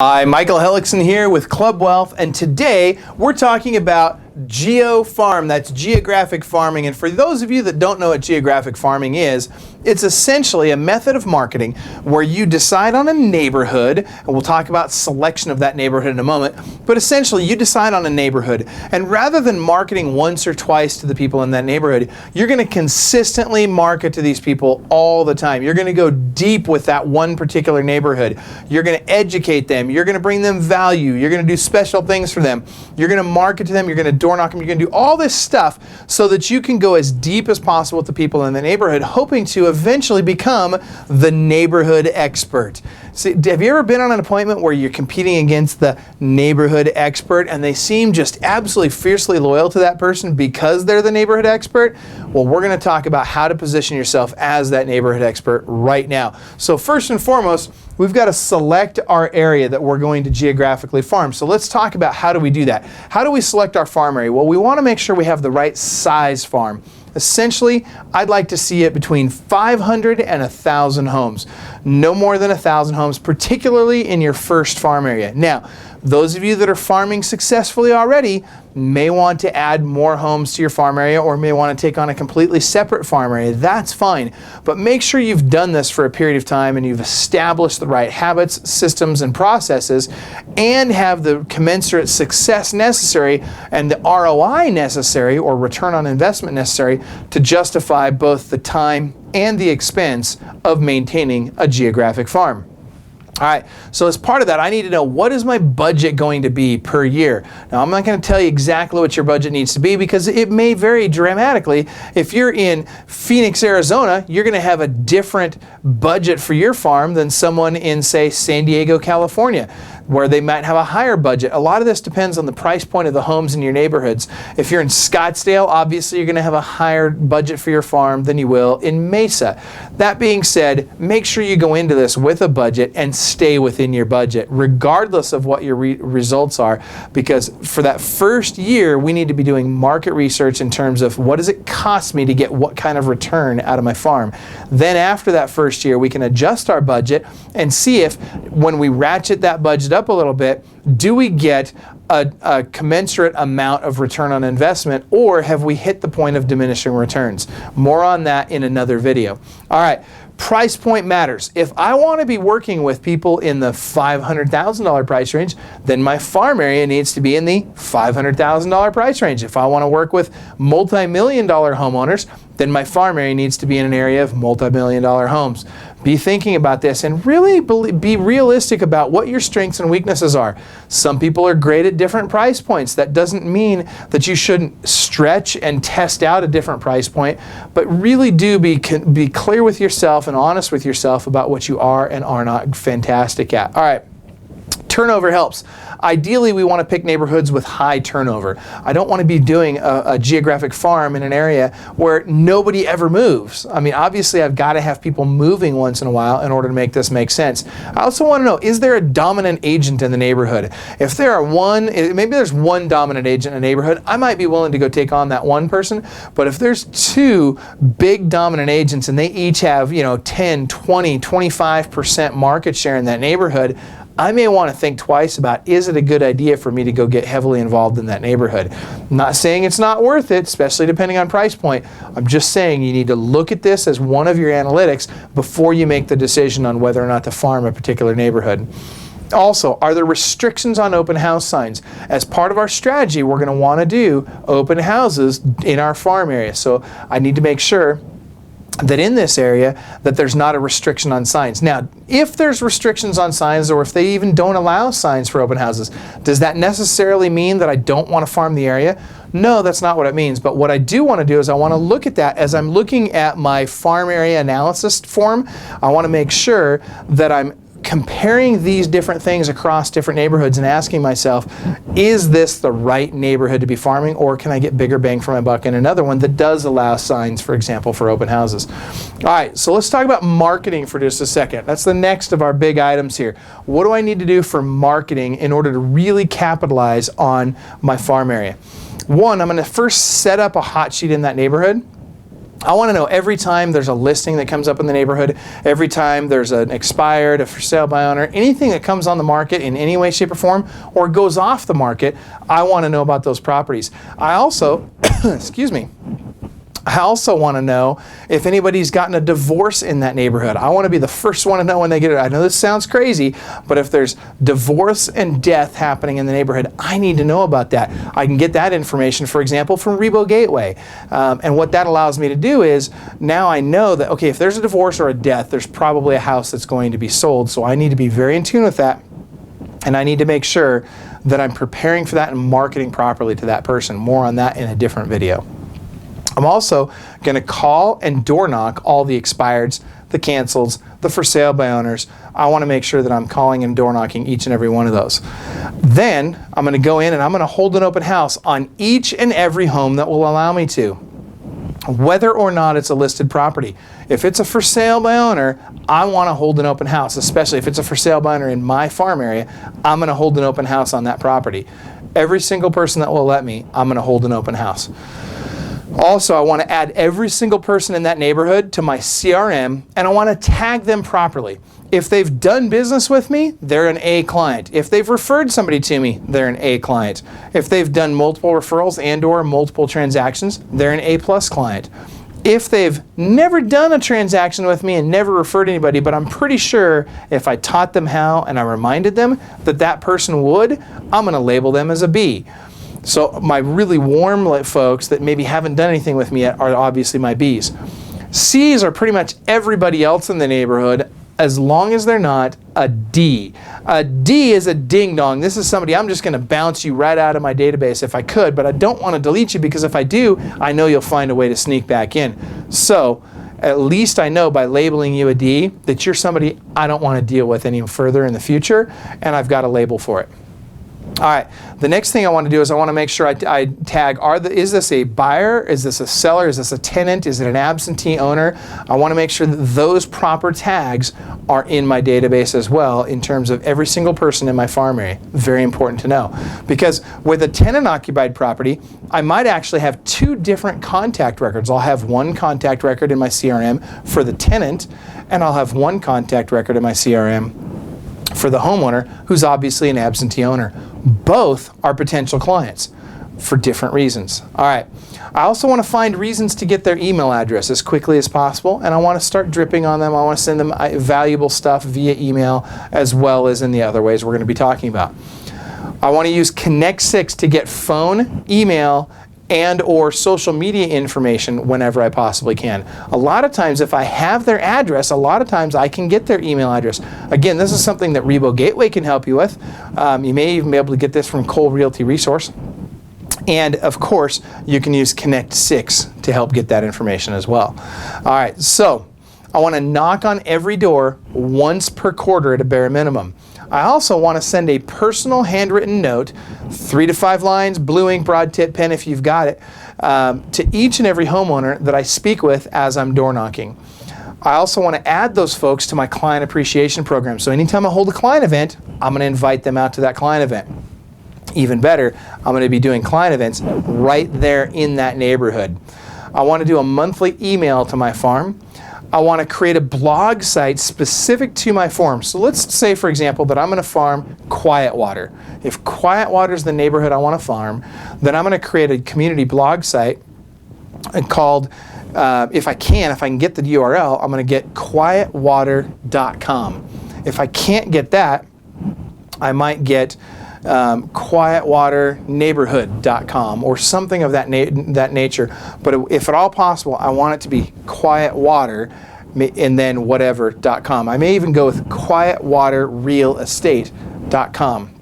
Hi, Michael Hellickson here with Club Wealth, and today we're talking about Geo Farm. That's geographic farming. And for those of you that don't know what geographic farming is, it's essentially a method of marketing where you decide on a neighborhood, and we'll talk about selection of that neighborhood in a moment, but essentially you decide on a neighborhood, and rather than marketing once or twice to the people in that neighborhood, you're going to consistently market to these people all the time. You're going to go deep with that one particular neighborhood. You're going to educate them. You're going to bring them value. You're going to do special things for them. You're going to market to them. You're going to door knock them. You're going to do all this stuff so that you can go as deep as possible with the people in the neighborhood, hoping to eventually become the neighborhood expert. See, have you ever been on an appointment where you're competing against the neighborhood expert and they seem just absolutely fiercely loyal to that person because they're the neighborhood expert? Well, we're going to talk about how to position yourself as that neighborhood expert right now. So first and foremost, we've got to select our area that we're going to geographically farm. So let's talk about how do we do that. How do we select our farm area? Well, we want to make sure we have the right size farm. Essentially, I'd like to see it between 500 and 1,000 homes. No more than 1,000 homes, particularly in your first farm area. Now, those of you that are farming successfully already may want to add more homes to your farm area or may want to take on a completely separate farm area. That's fine. But make sure you've done this for a period of time and you've established the right habits, systems, and processes and have the commensurate success necessary and the ROI necessary, or return on investment necessary, to justify both the time and the expense of maintaining a geographic farm. All right, so as part of that, I need to know, what is my budget going to be per year? Now, I'm not going to tell you exactly what your budget needs to be because it may vary dramatically. If you're in Phoenix, Arizona, you're going to have a different budget for your farm than someone in, say, San Diego, California, where they might have a higher budget. A lot of this depends on the price point of the homes in your neighborhoods. If you're in Scottsdale, obviously you're going to have a higher budget for your farm than you will in Mesa. That being said, make sure you go into this with a budget and stay within your budget, regardless of what your results are, because for that first year, we need to be doing market research in terms of what does it cost me to get what kind of return out of my farm. Then after that first year, we can adjust our budget and see if, when we ratchet that budget up a little bit, do we get a commensurate amount of return on investment, or have we hit the point of diminishing returns? More on that in another video. All right. Price point matters. If I want to be working with people in the $500,000 price range, then my farm area needs to be in the $500,000 price range. If I want to work with multi-million-dollar homeowners, then my farm area needs to be in an area of multi-million-dollar homes. Be thinking about this and really be realistic about what your strengths and weaknesses are. Some people are great at different price points. That doesn't mean that you shouldn't stretch and test out a different price point, but really do be clear with yourself and honest with yourself about what you are and are not fantastic at. All right. Turnover helps. Ideally, we want to pick neighborhoods with high turnover. I don't want to be doing a geographic farm in an area where nobody ever moves. I mean, obviously, I've got to have people moving once in a while in order to make this make sense. I also want to know, is there a dominant agent in the neighborhood? If there are maybe there's one dominant agent in a neighborhood, I might be willing to go take on that one person. But if there's two big dominant agents and they each have, 10, 20, 25% market share in that neighborhood, I may want to think twice about, is it a good idea for me to go get heavily involved in that neighborhood? I'm not saying it's not worth it, especially depending on price point. I'm just saying you need to look at this as one of your analytics before you make the decision on whether or not to farm a particular neighborhood. Also, are there restrictions on open house signs? As part of our strategy, we're going to want to do open houses in our farm area. So I need to make sure that in this area that there's not a restriction on signs. Now, if there's restrictions on signs, or if they even don't allow signs for open houses, does that necessarily mean that I don't want to farm the area? No, that's not what it means. But what I do want to do is I want to look at that as I'm looking at my farm area analysis form. I want to make sure that I'm comparing these different things across different neighborhoods and asking myself, is this the right neighborhood to be farming, or can I get bigger bang for my buck in another one that does allow signs, for example, for open houses? All right, so let's talk about marketing for just a second. That's the next of our big items here. What do I need to do for marketing in order to really capitalize on my farm area? One, I'm going to first set up a hot sheet in that neighborhood. I want to know every time there's a listing that comes up in the neighborhood, every time there's an expired, a for sale by owner, anything that comes on the market in any way, shape, or form, or goes off the market, I want to know about those properties. I also, excuse me, I also want to know if anybody's gotten a divorce in that neighborhood. I want to be the first one to know when they get it. I know this sounds crazy, but if there's divorce and death happening in the neighborhood, I need to know about that. I can get that information, for example, from Rebo Gateway. And what that allows me to do is, now I know that, okay, if there's a divorce or a death, there's probably a house that's going to be sold. So I need to be very in tune with that. And I need to make sure that I'm preparing for that and marketing properly to that person. More on that in a different video. I'm also going to call and door knock all the expireds, the cancels, the for sale by owners. I want to make sure that I'm calling and door knocking each and every one of those. Then I'm going to go in and I'm going to hold an open house on each and every home that will allow me to, whether or not it's a listed property. If it's a for sale by owner, I want to hold an open house, especially if it's a for sale by owner in my farm area. I'm going to hold an open house on that property. Every single person that will let me, I'm going to hold an open house. Also, I want to add every single person in that neighborhood to my CRM, and I want to tag them properly. If they've done business with me, they're an A client. If they've referred somebody to me, they're an A client. If they've done multiple referrals and or multiple transactions, they're an A+ client. If they've never done a transaction with me and never referred anybody, but I'm pretty sure if I taught them how and I reminded them that that person would, I'm going to label them as a B. So my really warm folks that maybe haven't done anything with me yet are obviously my Bs. Cs are pretty much everybody else in the neighborhood, as long as they're not a D. A D is a ding dong. This is somebody I'm just going to bounce you right out of my database if I could, but I don't want to delete you, because if I do, I know you'll find a way to sneak back in. So at least I know by labeling you a D that you're somebody I don't want to deal with any further in the future, and I've got a label for it. All right, the next thing I want to do is I want to make sure I tag, is this a buyer? Is this a seller? Is this a tenant? Is it an absentee owner? I want to make sure that those proper tags are in my database as well, in terms of every single person in my farm area. Very important to know. Because with a tenant-occupied property, I might actually have two different contact records. I'll have one contact record in my CRM for the tenant, and I'll have one contact record in my CRM for the homeowner, who's obviously an absentee owner. Both are potential clients for different reasons. All right. I also want to find reasons to get their email address as quickly as possible, and I want to start dripping on them. I want to send them valuable stuff via email, as well as in the other ways we're going to be talking about. I want to use Connect 6 to get phone, email, and or social media information whenever I possibly can. A lot of times, if I have their address, a lot of times I can get their email address. Again, this is something that Rebo Gateway can help you with. You may even be able to get this from Cole Realty Resource. And of course, you can use Connect 6 to help get that information as well. All right, so I want to knock on every door once per quarter at a bare minimum. I also want to send a personal handwritten note, 3 to 5 lines, blue ink, broad tip pen if you've got it, to each and every homeowner that I speak with as I'm door knocking. I also want to add those folks to my client appreciation program. So anytime I hold a client event, I'm going to invite them out to that client event. Even better, I'm going to be doing client events right there in that neighborhood. I want to do a monthly email to my farm. I want to create a blog site specific to my farm. So let's say, for example, that I'm going to farm Quiet Water. If Quiet Water is the neighborhood I want to farm, then I'm going to create a community blog site called, if I can get the URL, I'm going to get quietwater.com. If I can't get that, I might get quietwaterneighborhood.com or something of that nature. But if at all possible, I want it to be Quiet Water and then whatever.com. I may even go with quietwaterrealestate.com.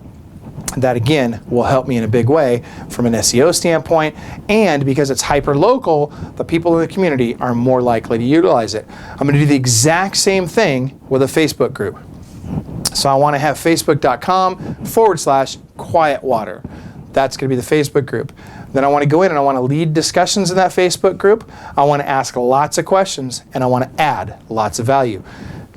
That again will help me in a big way from an SEO standpoint, and because it's hyper local, the people in the community are more likely to utilize it. I'm going to do the exact same thing with a Facebook group. So I want to have facebook.com/quietwater. That's going to be the Facebook group. Then I want to go in and I want to lead discussions in that Facebook group. I want to ask lots of questions and I want to add lots of value.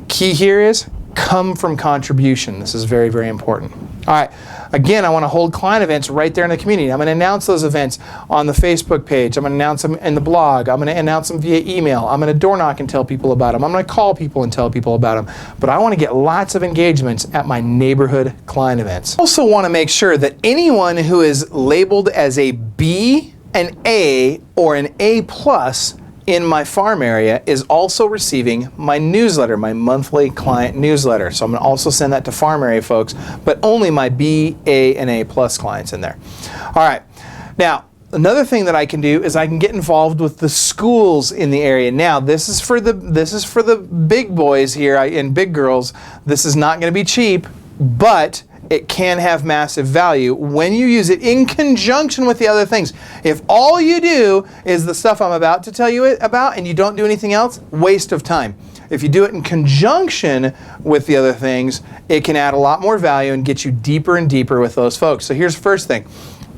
Key here is come from contribution. This is very, very important. All right, again, I want to hold client events right there in the community. I'm going to announce those events on the Facebook page. I'm going to announce them in the blog. I'm going to announce them via email. I'm going to door knock and tell people about them. I'm going to call people and tell people about them. But I want to get lots of engagements at my neighborhood client events. I also want to make sure that anyone who is labeled as a B, an A, or an A+ in my farm area is also receiving my newsletter, my monthly client newsletter. So I'm going to also send that to farm area folks, but only my B, A, and A+ clients in there. All right. Now, another thing that I can do is I can get involved with the schools in the area. Now, this is for the big boys here and big girls. This is not going to be cheap, but it can have massive value when you use it in conjunction with the other things. If all you do is the stuff I'm about to tell you about and you don't do anything else, waste of time. If you do it in conjunction with the other things, it can add a lot more value and get you deeper and deeper with those folks. So here's the first thing.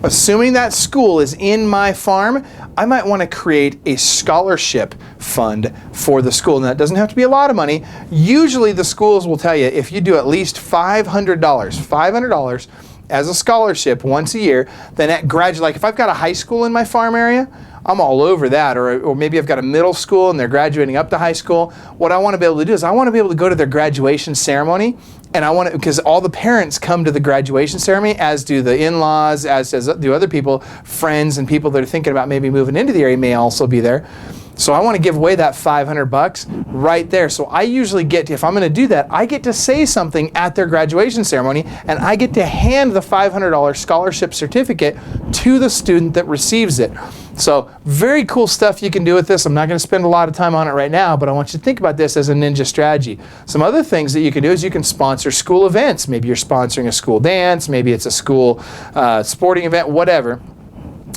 Assuming that school is in my farm, I might want to create a scholarship fund for the school. Now, it doesn't have to be a lot of money. Usually the schools will tell you if you do at least $500 as a scholarship once a year, then at graduate, like if I've got a high school in my farm area, I'm all over that. Or maybe I've got a middle school and they're graduating up to high school. What I want to be able to do is I want to be able to go to their graduation ceremony, and I want to, because all the parents come to the graduation ceremony, as do the in-laws, as do other people, friends and people that are thinking about maybe moving into the area may also be there. So I want to give away that $500 right there. So I usually get to, if I'm going to do that, I get to say something at their graduation ceremony, and I get to hand the $500 scholarship certificate to the student that receives it. So very cool stuff you can do with this. I'm not going to spend a lot of time on it right now, but I want you to think about this as a ninja strategy. Some other things that you can do is you can sponsor school events. Maybe you're sponsoring a school dance, maybe it's a school sporting event, whatever.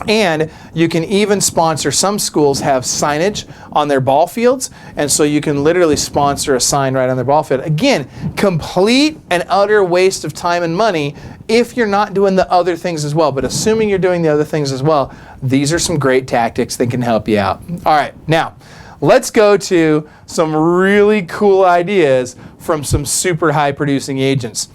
And you can even sponsor, some schools have signage on their ball fields, and so you can literally sponsor a sign right on their ball field. Again, complete and utter waste of time and money if you're not doing the other things as well. But assuming you're doing the other things as well, these are some great tactics that can help you out. All right, now let's go to some really cool ideas from some super high producing agents.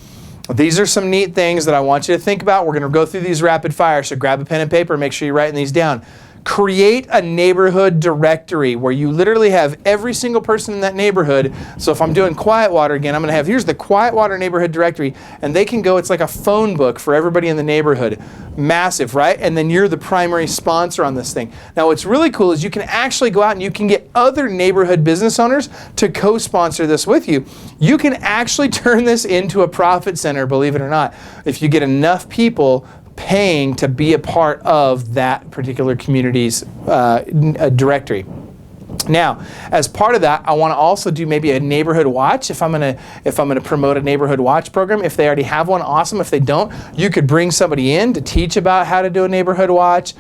These are some neat things that I want you to think about. We're going to go through these rapid fire, so grab a pen and paper, make sure you're writing these down. Create a neighborhood directory where you literally have every single person in that neighborhood. So if I'm doing Quietwater again, I'm going to have, here's the Quietwater neighborhood directory, and they can go, it's like a phone book for everybody in the neighborhood. Massive, right? And then you're the primary sponsor on this thing. Now what's really cool is you can actually go out and you can get other neighborhood business owners to co-sponsor this with you. You can actually turn this into a profit center, believe it or not, if you get enough people paying to be a part of that particular community's directory. Now, as part of that, I want to also do maybe a neighborhood watch. If I'm gonna promote a neighborhood watch program, if they already have one, awesome. If they don't, you could bring somebody in to teach about how to do a neighborhood watch,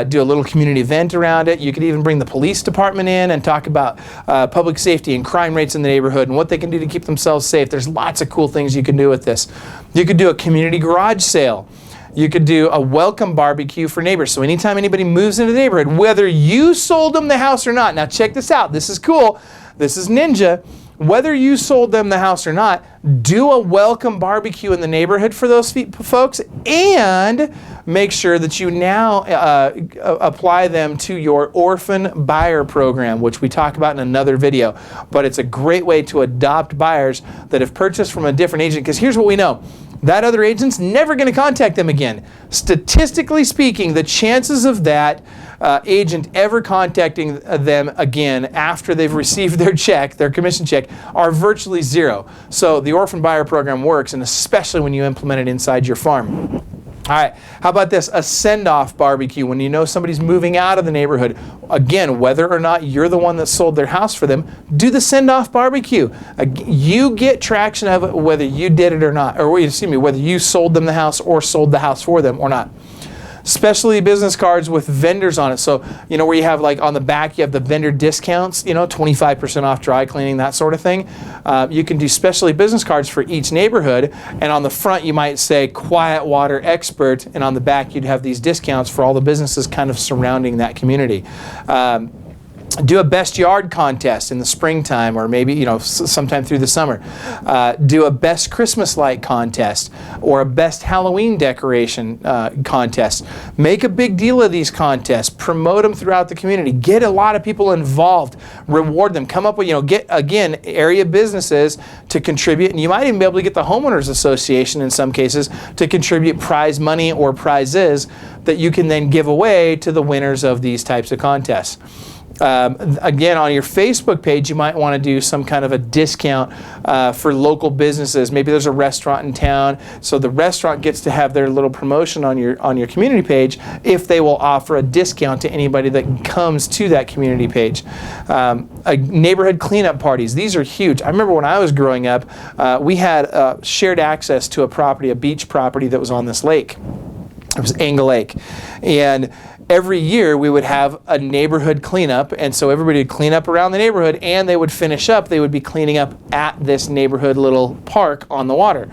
do a little community event around it. You could even bring the police department in and talk about public safety and crime rates in the neighborhood and what they can do to keep themselves safe. There's lots of cool things you can do with this. You could do a community garage sale. You could do a welcome barbecue for neighbors. So anytime anybody moves into the neighborhood, whether you sold them the house or not, now check this out, this is cool, this is ninja, whether you sold them the house or not, do a welcome barbecue in the neighborhood for those folks, and make sure that you now apply them to your orphan buyer program, which we talk about in another video. But it's a great way to adopt buyers that have purchased from a different agent, because here's what we know. That other agent's never going to contact them again. Statistically speaking, the chances of that agent ever contacting them again after they've received their check, their commission check, are virtually zero. So the orphan buyer program works, and especially when you implement it inside your farm. All right, how about this? A send-off barbecue when you know somebody's moving out of the neighborhood. Again, whether or not you're the one that sold their house for them, do the send-off barbecue. You get traction of it whether you did it or not, or excuse me, whether you sold them the house or sold the house for them or not. Specialty business cards with vendors on it. So, you know, where you have like on the back, you have the vendor discounts, you know, 25% off dry cleaning, that sort of thing. You can do specialty business cards for each neighborhood. And on the front, you might say Quietwater Expert. And on the back, you'd have these discounts for all the businesses kind of surrounding that community. Do a best yard contest in the springtime, or maybe sometime through the summer. Do a best Christmas light contest or a best Halloween decoration contest. Make a big deal of these contests. Promote them throughout the community. Get a lot of people involved. Reward them. Come up with get again area businesses to contribute, and you might even be able to get the homeowners association in some cases to contribute prize money or prizes that you can then give away to the winners of these types of contests. Again, on your Facebook page, you might want to do some kind of a discount for local businesses. Maybe there's a restaurant in town, so the restaurant gets to have their little promotion on your community page if they will offer a discount to anybody that comes to that community page. Neighborhood cleanup parties. These are huge. I remember when I was growing up, we had shared access to a beach property that was on this lake. It was Angle Lake. And every year we would have a neighborhood cleanup, and so everybody would clean up around the neighborhood, and they would finish up. They would be cleaning up at this neighborhood little park on the water.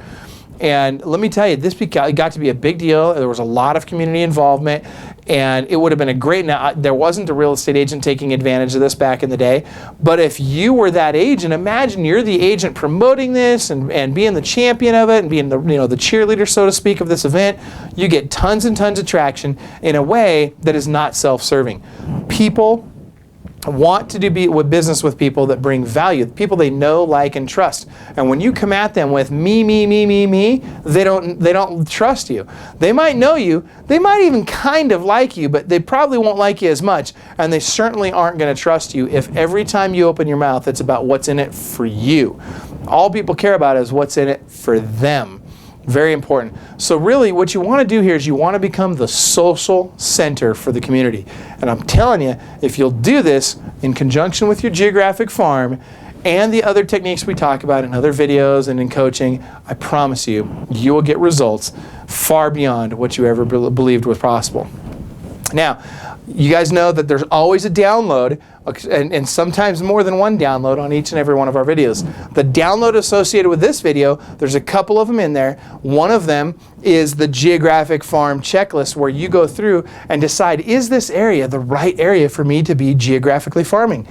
And let me tell you, this got to be a big deal. There was a lot of community involvement, and it would have been a great. Now, there wasn't a real estate agent taking advantage of this back in the day, but if you were that agent, imagine you're the agent promoting this and being the champion of it and being the the cheerleader, so to speak, of this event. You get tons and tons of traction in a way that is not self-serving. People want to do business with people that bring value, people they know, like, and trust. And when you come at them with me, they don't trust you. They might know you, they might even kind of like you, but they probably won't like you as much, and they certainly aren't going to trust you if every time you open your mouth it's about what's in it for you. All people care about is what's in it for them. Very important. So really what you want to do here is you want to become the social center for the community. And I'm telling you, if you'll do this in conjunction with your geographic farm and the other techniques we talk about in other videos and in coaching, I promise you, you will get results far beyond what you ever believed was possible. Now, you guys know that there's always a download, and sometimes more than one download on each and every one of our videos. The download associated with this video, there's a couple of them in there. One of them is the Geographic Farm checklist, where you go through and decide, is this area the right area for me to be geographically farming?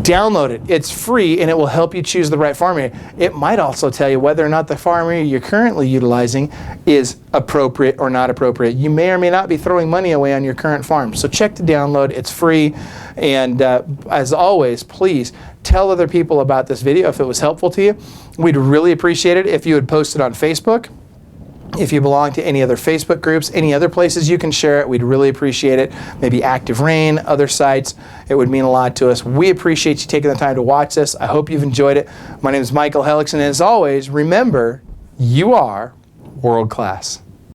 Download it. It's free, and it will help you choose the right farm area. It might also tell you whether or not the farm area you're currently utilizing is appropriate or not appropriate. You may or may not be throwing money away on your current farm. So check to download. It's free. And as always, please tell other people about this video if it was helpful to you. We'd really appreciate it if you would post it on Facebook. If you belong to any other Facebook groups, any other places you can share it, we'd really appreciate it. Maybe Active Rain, other sites. It would mean a lot to us. We appreciate you taking the time to watch this. I hope you've enjoyed it. My name is Michael Hellickson, and as always, remember, you are world class.